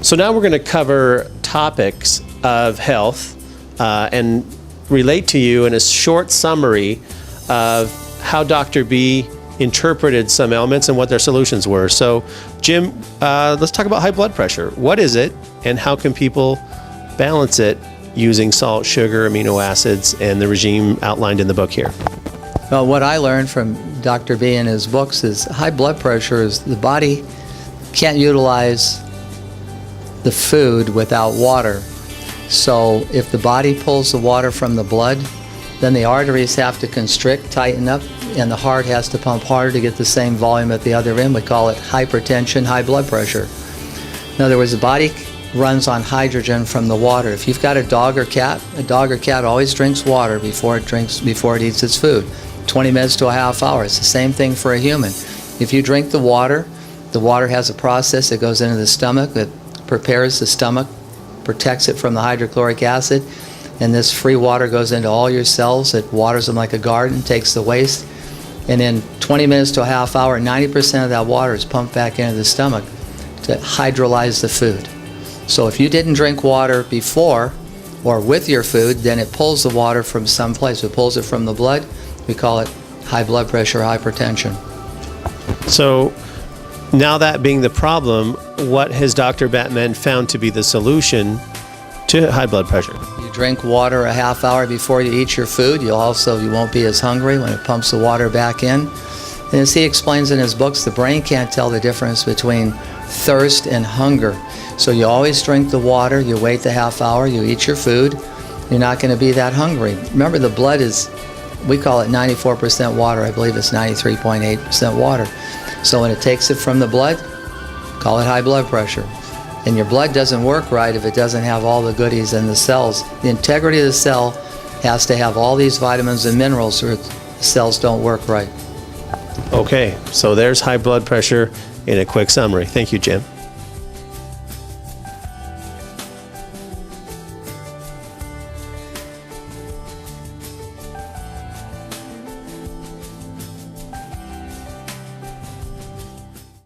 So now we're going to cover topics of health and relate to you in a short summary of how Dr. B interpreted some elements and what their solutions were. So, Jim, let's talk about high blood pressure. What is it, and how can people balance it using salt, sugar, amino acids, and the regime outlined in the book here? Well, what I learned from Dr. B in his books is high blood pressure is the body can't utilize the food without water. So if the body pulls the water from the blood, then the arteries have to constrict, tighten up, and the heart has to pump harder to get the same volume at the other end. We call it hypertension, high blood pressure. In other words, the body runs on hydrogen from the water. If you've got a dog or cat always drinks water before it eats its food. 20 minutes to a half hour. It's the same thing for a human. If you drink the water has a process that goes into the stomach that prepares the stomach, protects it from the hydrochloric acid, and this free water goes into all your cells. It waters them like a garden, takes the waste, and in 20 minutes to a half hour, 90% of that water is pumped back into the stomach to hydrolyze the food. So if you didn't drink water before or with your food, then it pulls the water from someplace. It pulls it from the blood. We call it high blood pressure, hypertension. So now that being the problem, what has Dr. Batman found to be the solution to high blood pressure? You drink water a half hour before you eat your food. You won't be as hungry when it pumps the water back in. And as he explains in his books, the brain can't tell the difference between thirst and hunger. So you always drink the water, you wait the half hour, you eat your food, you're not going to be that hungry. Remember, the blood is, we call it 94% water. I believe it's 93.8% water. So when it takes it from the blood, call it high blood pressure. And your blood doesn't work right if it doesn't have all the goodies in the cells. The integrity of the cell has to have all these vitamins and minerals or the cells don't work right. Okay, so there's high blood pressure in a quick summary. Thank you, Jim.